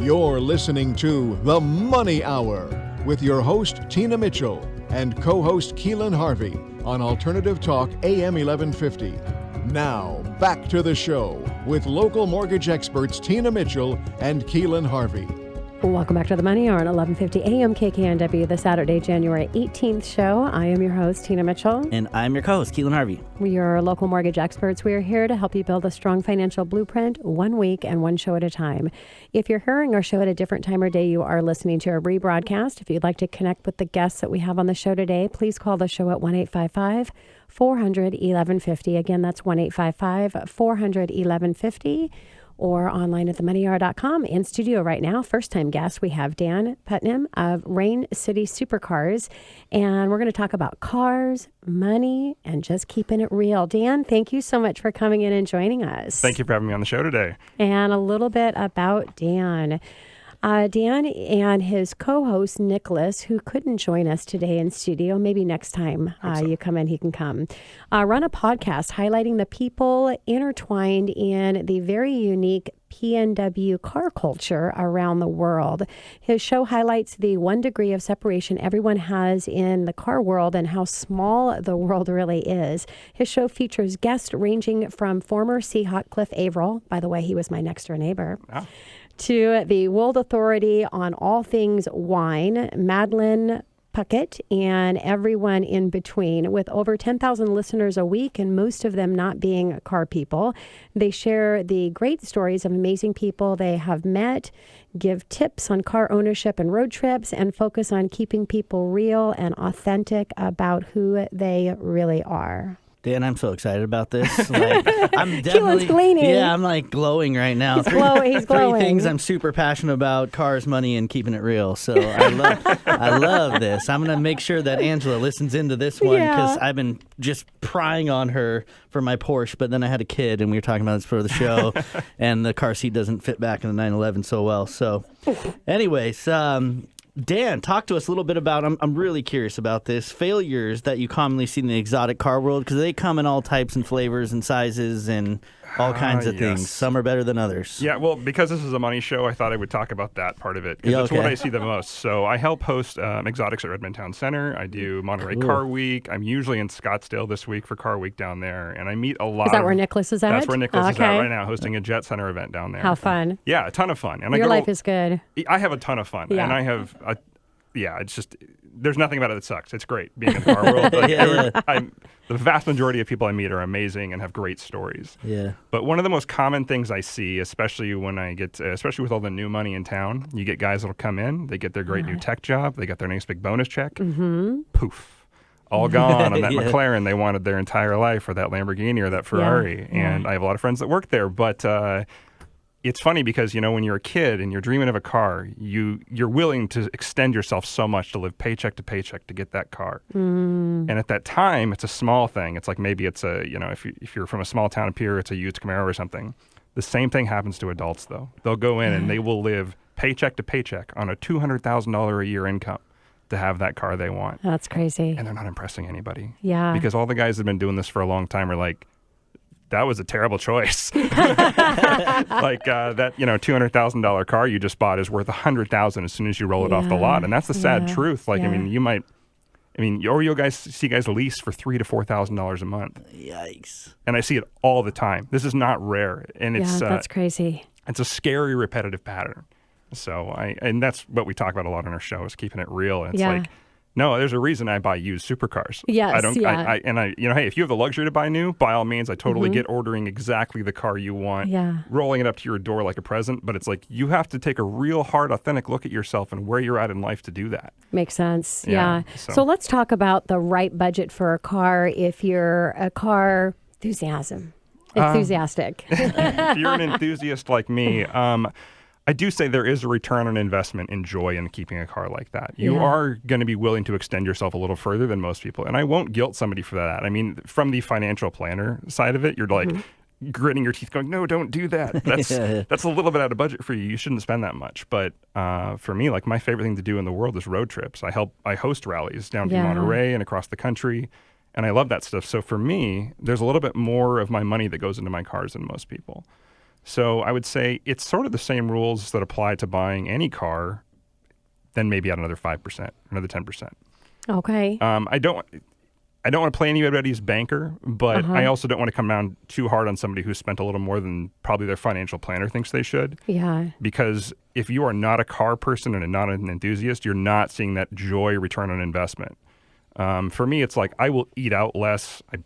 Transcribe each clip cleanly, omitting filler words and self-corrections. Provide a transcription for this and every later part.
You're listening to The Money Hour with your host, Tina Mitchell, and co-host Keelan Harvey on Alternative Talk AM 1150. Now, back to the show with local mortgage experts Tina Mitchell and Keelan Harvey. Welcome back to The Money Hour on 1150 AM KKNW, the Saturday, January 18th show. I am your host, Tina Mitchell. And I'm your co-host, Keelan Harvey. We are local mortgage experts. We are here to help you build a strong financial blueprint 1 week and one show at a time. If you're hearing our show at a different time or day, you are listening to a rebroadcast. If you'd like to connect with the guests that we have on the show today, please call the show at 1-855-400-1150. Again, that's 1-855-400-1150. Or online at themoneyhour.com. In studio right now, first-time guest, we have Dan Putnam of Rain City Supercars. And we're going to talk about cars, money, and just keeping it real. Dan, thank you so much for coming in and joining us. Thank you for having me on the show today. And a little bit about Dan. Dan and his co-host, Nicholas, who couldn't join us today in studio, maybe next time you come in, he can come, run a podcast highlighting the people intertwined in the very unique PNW car culture around the world. His show highlights the 1 degree of separation everyone has in the car world and how small the world really is. His show features guests ranging from former Seahawk Cliff Avril, by the way, he was my next door neighbor, to the world authority on all things wine, Madeline Puckette, and everyone in between. With over 10,000 listeners a week and most of them not being car people, they share the great stories of amazing people they have met, give tips on car ownership and road trips, and focus on keeping people real and authentic about who they really are. Dan, I'm so excited about this. I'm Keelan's gleaning. Yeah, I'm like glowing right now. He's glowing. Three things I'm super passionate about: cars, money, and keeping it real. So I love this. I'm gonna make sure that Angela listens into this one because I've been just prying on her for my Porsche, but then I had a kid and we were talking about this for the show, and the car seat doesn't fit back in the 911 so well. So, anyways. Dan, talk to us a little bit about, I'm really curious about this, failures that you commonly see in the exotic car world, because they come in all types and flavors and sizes and all kinds of things. Some are better than others. Yeah, well, because this is a money show, I thought I would talk about that part of it, because it's what I see the most. So I help host Exotics at Redmond Town Center. I do Monterey Car Week. I'm usually in Scottsdale this week for Car Week down there, and I meet a lot. Is that where Nicholas is at? That's where Nicholas is at right now, hosting a Jet Center event down there. How fun. Yeah, a ton of fun. And Your life is good. I have a ton of fun, and I have it's just, there's nothing about it that sucks. It's great being in the car world. The vast majority of people I meet are amazing and have great stories. Yeah. But one of the most common things I see, especially especially with all the new money in town, you get guys that'll come in, they get their great new tech job, they got their nice big bonus check, poof, all gone on that McLaren they wanted their entire life, or that Lamborghini or that Ferrari. And I have a lot of friends that work there, but it's funny because, when you're a kid and you're dreaming of a car, you're willing to extend yourself so much to live paycheck to paycheck to get that car. And at that time, it's a small thing. It's like maybe it's if you're from a small town up here, it's a used Camaro or something. The same thing happens to adults, though. They'll go in and they will live paycheck to paycheck on a $200,000 a year income to have that car they want. That's crazy. And they're not impressing anybody. Yeah. Because all the guys that have been doing this for a long time are like, that was a terrible choice. That $200,000 car you just bought is worth $100,000 as soon as you roll it off the lot, and that's the sad truth. Or you'll guys see guys lease for $3,000 to $4,000 a month. Yikes! And I see it all the time. This is not rare, and it's that's crazy. It's a scary, repetitive pattern. So and that's what we talk about a lot on our show is keeping it real. And it's like, no, there's a reason I buy used supercars. Yes, hey, if you have the luxury to buy new, by all means, I totally get ordering exactly the car you want, rolling it up to your door like a present. But it's like you have to take a real hard, authentic look at yourself and where you're at in life to do that. Makes sense. Yeah. So let's talk about the right budget for a car if you're a car enthusiastic. If you're an enthusiast like me, I do say there is a return on investment in joy in keeping a car like that. You are going to be willing to extend yourself a little further than most people. And I won't guilt somebody for that. I mean, from the financial planner side of it, you're like gritting your teeth going, no, don't do that. That's a little bit out of budget for you. You shouldn't spend that much. But for me, like my favorite thing to do in the world is road trips. I host rallies down to Monterey and across the country. And I love that stuff. So for me, there's a little bit more of my money that goes into my cars than most people. So I would say it's sort of the same rules that apply to buying any car, then maybe add another 5%, another 10%. Okay. I don't want to play anybody's banker, but I also don't want to come down too hard on somebody who spent a little more than probably their financial planner thinks they should. Yeah. Because if you are not a car person and not an enthusiast, you're not seeing that joy return on investment. For me, it's like I will eat out less. I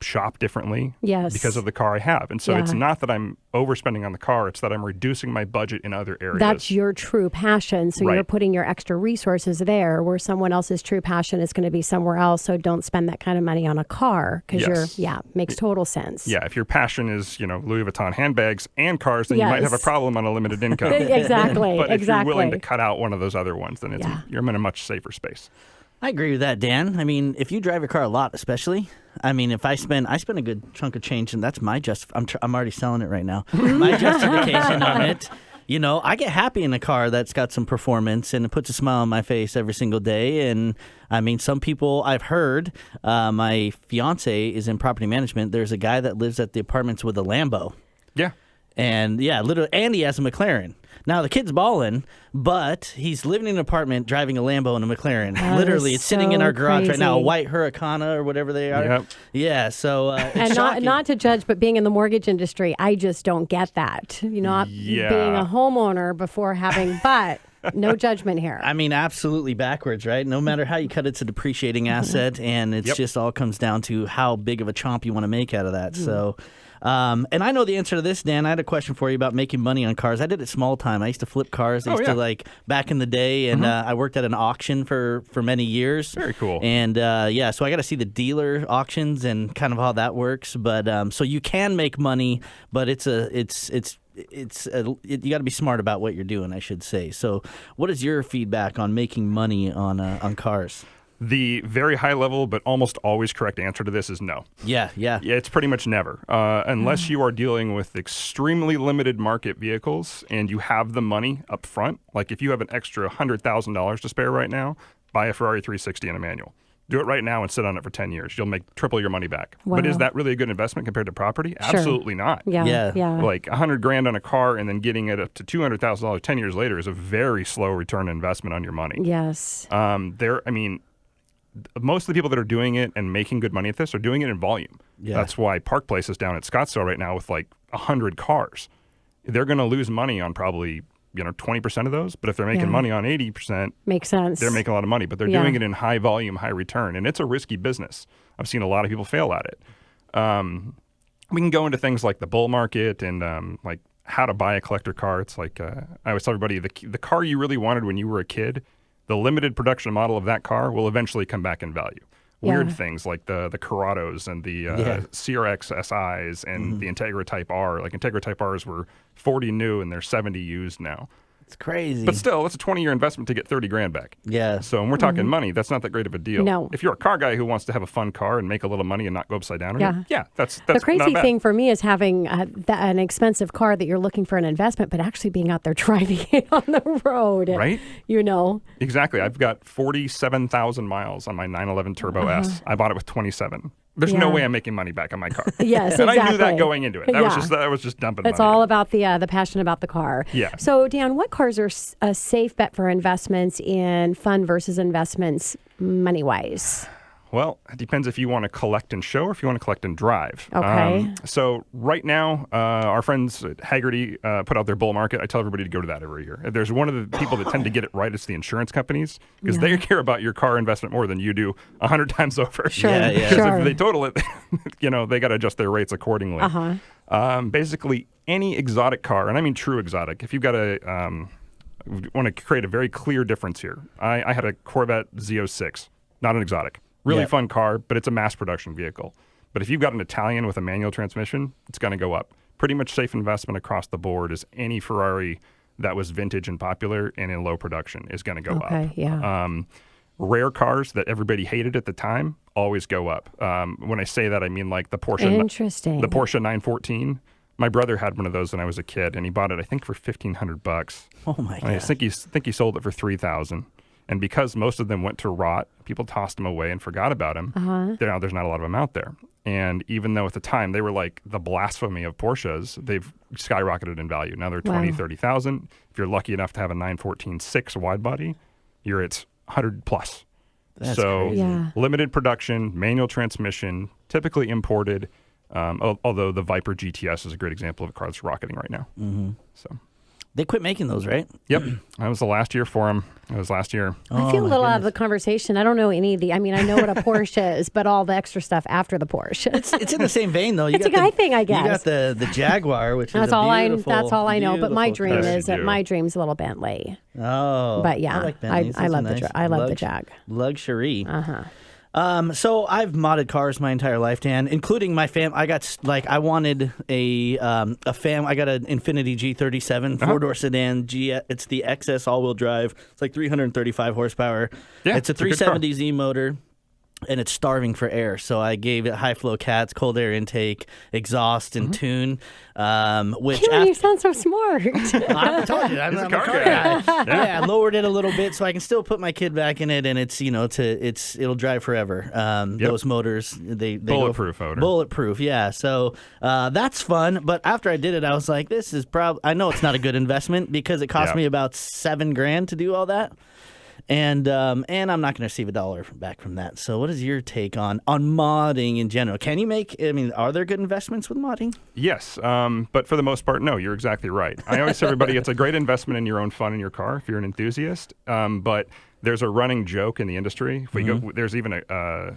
shop differently because of the car I have. And so it's not that I'm overspending on the car. It's that I'm reducing my budget in other areas. That's your true passion. So you're putting your extra resources there where someone else's true passion is going to be somewhere else. So don't spend that kind of money on a car because makes total sense. Yeah. If your passion is, Louis Vuitton handbags and cars, then you might have a problem on a limited income. Exactly. But if you're willing to cut out one of those other ones, then you're in a much safer space. I agree with that, Dan. I mean, if you drive your car a lot, especially, I mean, if I spend a good chunk of change, and that's my I'm already selling it right now. My justification on it, I get happy in a car that's got some performance and it puts a smile on my face every single day. And I mean, some people I've heard, my fiance is in property management. There's a guy that lives at the apartments with a Lambo. Yeah. And literally, and he has a McLaren. Now the kid's balling, but he's living in an apartment driving a Lambo and a McLaren. Literally, it's sitting in our garage right now, a white Huracana or whatever they are. Yep. Yeah, so and not to judge, but being in the mortgage industry, I just don't get that. Being a homeowner before having, but no judgment here. I mean, absolutely backwards, right? No matter how you cut it, it's a depreciating asset, and it's just all comes down to how big of a chomp you want to make out of that. So. And I know the answer to this, Dan. I had a question for you about making money on cars. I did it small time. I used to flip cars. I used to back in the day, and I worked at an auction for many years. Very cool. And so I got to see the dealer auctions and kind of how that works. But so you can make money, but you got to be smart about what you're doing, I should say. So what is your feedback on making money on cars? The very high level, but almost always correct answer to this is no. Yeah. It's pretty much never. Unless you are dealing with extremely limited market vehicles and you have the money up front. Like if you have an extra $100,000 to spare right now, buy a Ferrari 360 in a manual. Do it right now and sit on it for 10 years. You'll make triple your money back. Wow. But is that really a good investment compared to property? Sure. Absolutely not. Yeah. Like $100,000 on a car and then getting it up to $200,000 10 years later is a very slow return investment on your money. Yes. Most of the people that are doing it and making good money at this are doing it in volume. Yeah. That's why Park Place is down at Scottsdale right now with like 100 cars. They're going to lose money on probably 20% of those, but if they're making money on 80%, makes sense. They're making a lot of money, but they're doing it in high volume, high return, and it's a risky business. I've seen a lot of people fail at it. We can go into things like the bull market and like how to buy a collector car. It's like I always tell everybody the car you really wanted when you were a kid, the limited production model of that car will eventually come back in value. Weird things like the Corrados and the CRX SIs and the Integra Type R. Like Integra Type Rs were 40 new and they're 70 used now. It's crazy. But still, it's a 20-year investment to get $30,000 back. Yeah. So when we're talking money, that's not that great of a deal. No. If you're a car guy who wants to have a fun car and make a little money and not go upside down, that's the crazy not bad. thing for me is having an expensive car that you're looking for an investment, but actually being out there driving it on the road. Right? Exactly. I've got 47,000 miles on my 911 Turbo S. I bought it with 27. There's no way I'm making money back on my car. Yes, and exactly. I knew that going into it. That was just dumping money. It's all about the passion about the car. Yeah. So, Dan, what cars are a safe bet for investments in fun versus investments money-wise? Well, it depends if you want to collect and show or if you want to collect and drive. Okay. So right now, our friends at Haggerty put out their bull market. I tell everybody to go to that every year. If there's one of the people that tend to get it right, it's the insurance companies because they care about your car investment more than you do 100 times over. Sure. Because if they total it, they got to adjust their rates accordingly. Basically, any exotic car, and I mean true exotic, if you've got want to create a very clear difference here. I had a Corvette Z06, not an exotic. Really fun car, but it's a mass production vehicle. But if you've got an Italian with a manual transmission, it's going to go up. Pretty much safe investment across the board is any Ferrari that was vintage and popular and in low production is going to go up. Yeah. Rare cars that everybody hated at the time always go up. When I say that, I mean like the Porsche. Interesting. The Porsche 914. My brother had one of those when I was a kid, and he bought it, I think, for $1,500. Oh my god! I think he sold it for $3,000. And because most of them went to rot, people tossed them away and forgot about them. Now there's not a lot of them out there. And even though at the time they were like the blasphemy of Porsches, they've skyrocketed in value. Now they're 20, 30,000. If you're lucky enough to have a 914-6 wide body, you're at 100 plus. That's so crazy. Limited production, manual transmission, typically imported. Although the Viper GTS is a great example of a car that's rocketing right now. So They quit making those, right? Yep. That was the last year for them. It was last year. I feel a little out of the conversation. I don't know any of the, I mean, I know what a Porsche is, but all the extra stuff after the Porsche. It's in the same vein, though. It's a guy thing, I guess. You got the Jaguar, which that's is a all beautiful, that's all I know. But my beautiful dream car. is that my dream's a little Bentley. Oh. But yeah, I like Bentleys. I That's love a the nice I love the Jag. Luxury. So I've modded cars my entire life, Dan, including my fam. I got I wanted a fam. I got an Infiniti G37 four-door sedan. It's the XS all-wheel drive. It's like 335 horsepower. Yeah, it's a 370Z motor. And it's starving for air, so I gave it high flow cats, cold air intake, exhaust, and tune. Which you sound so smart. I told you, I'm a car guy. Yeah, I lowered it a little bit so I can still put my kid back in it, and it's it'll drive forever. Those motors, they bulletproof motor. Bulletproof, yeah. So that's fun. But after I did it, I was like, this is probably. I know it's not a good investment because it cost me about $7,000 to do all that. And I'm not going to receive $1 back from that. So what is your take on modding in general? Can you are there good investments with modding? Yes, but for the most part, no, you're exactly right. I always tell everybody it's a great investment in your own fun in your car if you're an enthusiast. But there's a running joke in the industry. If we go, there's even a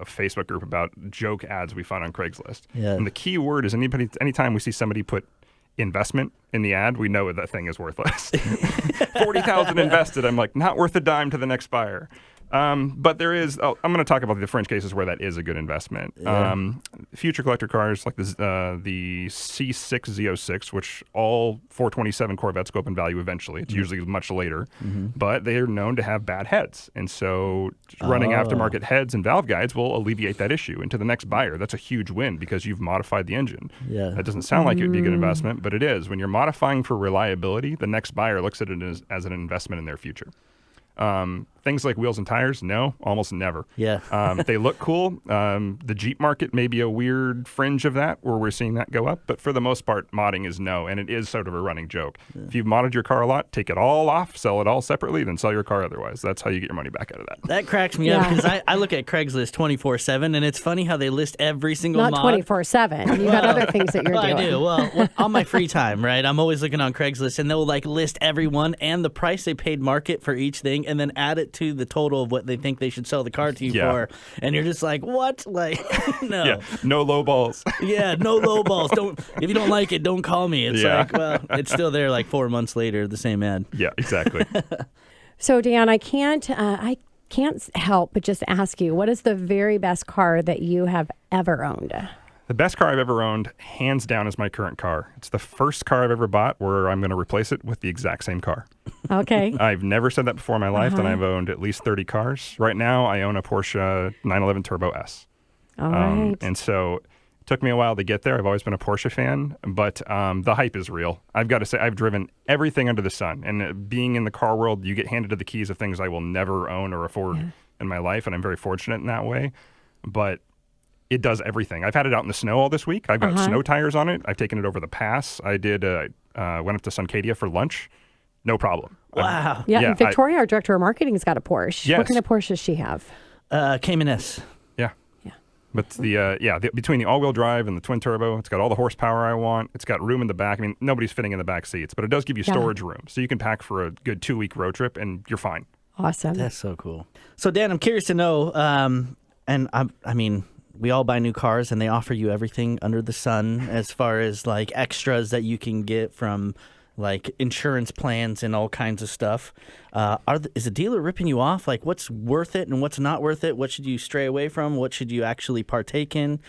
Facebook group about joke ads we find on Craigslist. Yeah. And the key word is anytime we see somebody put investment in the ad, we know that thing is worthless. 40,000 invested. I'm like, not worth a dime to the next buyer. But there is. I'm going to talk about the fringe cases where that is a good investment. Yeah. Future collector cars like the C6 Z06, which all 427 Corvettes go up in value eventually. It's usually much later, but they are known to have bad heads, and so running aftermarket heads and valve guides will alleviate that issue. And to the next buyer, that's a huge win because you've modified the engine. Yeah. That doesn't sound like it would be a good investment, but it is. When you're modifying for reliability, the next buyer looks at it as an investment in their future. Things like wheels and tires, no, almost never. Yeah. They look cool. The Jeep market may be a weird fringe of that where we're seeing that go up, but for the most part, modding is no, and it is sort of a running joke. Yeah. If you've modded your car a lot, take it all off, sell it all separately, then sell your car otherwise. That's how you get your money back out of that. That cracks me up because I look at Craigslist 24/7, and it's funny how they list every single mod. Not 24/7. You got other things that you're doing. I do. Well, on my free time, right? I'm always looking on Craigslist, and they'll list everyone and the price they paid market for each thing, and then add it to the total of what they think they should sell the car to you for. And you're just like, what? No. Yeah, no low balls. Yeah, no low balls. If you don't like it, don't call me. It's it's still there 4 months later, the same ad. Yeah, exactly. So, Dan, I can't help but just ask you, what is the very best car that you have ever owned? The best car I've ever owned, hands down, is my current car. It's the first car I've ever bought where I'm going to replace it with the exact same car. Okay. I've never said that before in my life, and I've owned at least 30 cars. Right now, I own a Porsche 911 Turbo S. All right. And so it took me a while to get there. I've always been a Porsche fan, but the hype is real. I've got to say, I've driven everything under the sun. And being in the car world, you get handed the keys of things I will never own or afford in my life, and I'm very fortunate in that way. But it does everything. I've had it out in the snow all this week. I've got snow tires on it. I've taken it over the pass. I did went up to Suncadia for lunch. No problem. Wow. Yeah, and Victoria, our director of marketing, has got a Porsche. Yes. What kind of Porsche does she have? Cayman S. Yeah. But between the all-wheel drive and the twin turbo, it's got all the horsepower I want. It's got room in the back. I mean, nobody's fitting in the back seats, but it does give you storage room. So you can pack for a good 2-week road trip, and you're fine. Awesome. That's so cool. So, Dan, I'm curious to know, and I mean, we all buy new cars, and they offer you everything under the sun as far as extras that you can get from insurance plans and all kinds of stuff. Is the dealer ripping you off? What's worth it and what's not worth it? What should you stray away from? What should you actually partake in?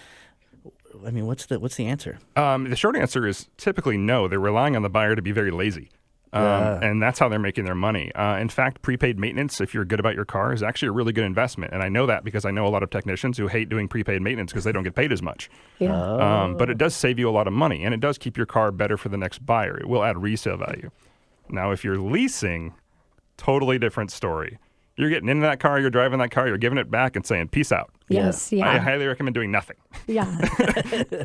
I mean, what's the answer? The short answer is typically no. They're relying on the buyer to be very lazy. And that's how they're making their money. In fact, prepaid maintenance, if you're good about your car, is actually a really good investment. And I know that because I know a lot of technicians who hate doing prepaid maintenance because they don't get paid as much. Yeah. But it does save you a lot of money, and it does keep your car better for the next buyer. It will add resale value. Now, if you're leasing, totally different story. You're getting into that car, you're driving that car, you're giving it back and saying, peace out. Yes, I yeah. highly recommend doing nothing. Yeah.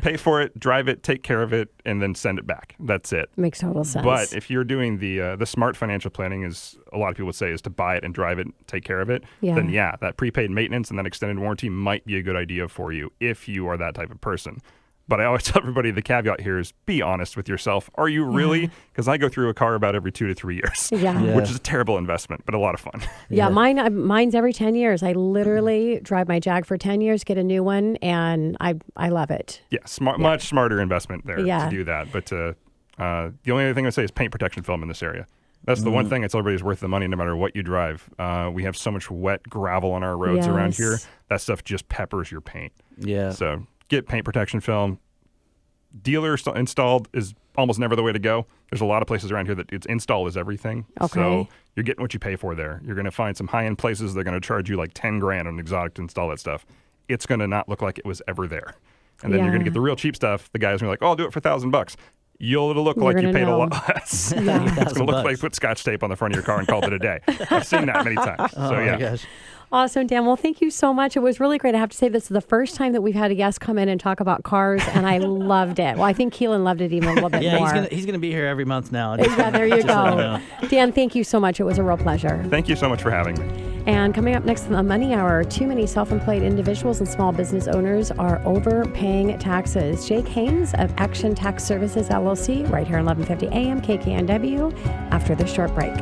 Pay for it, drive it, take care of it, and then send it back. That's it. Makes total sense. But if you're doing the smart financial planning, is a lot of people would say, is to buy it and drive it, take care of it, then that prepaid maintenance and that extended warranty might be a good idea for you if you are that type of person. But I always tell everybody the caveat here is be honest with yourself. Are you really? Because I go through a car about every 2 to 3 years, which is a terrible investment, but a lot of fun. Yeah, mine's every 10 years. I literally drive my Jag for 10 years, get a new one, and I love it. Yeah, much smarter investment there to do that. But the only other thing I say is paint protection film in this area. That's the one thing that's everybody's worth the money no matter what you drive. We have so much wet gravel on our roads around here. That stuff just peppers your paint. Yeah. So get paint protection film. Dealer installed is almost never the way to go. There's a lot of places around here that it's install is everything. Okay. So you're getting what you pay for there. You're going to find some high-end places. They're going to charge you like $10,000 on an exotic to install that stuff. It's going to not look like it was ever there. And then you're going to get the real cheap stuff. The guys are like, oh, I'll do it for $1,000. It'll look like you paid a lot less. It's going to look like you put Scotch tape on the front of your car and called it a day. I've seen that many times. Oh, my gosh. Awesome, Dan. Well, thank you so much. It was really great. I have to say, this is the first time that we've had a guest come in and talk about cars, and I loved it. Well, I think Keelan loved it even a little bit more. Yeah, he's gonna be here every month now. There you go. Dan, thank you so much. It was a real pleasure. Thank you so much for having me. And coming up next in the Money Hour, too many self-employed individuals and small business owners are overpaying taxes. Jake Haynes of Action Tax Services, LLC, right here on 1150 AM KKNW, after this short break.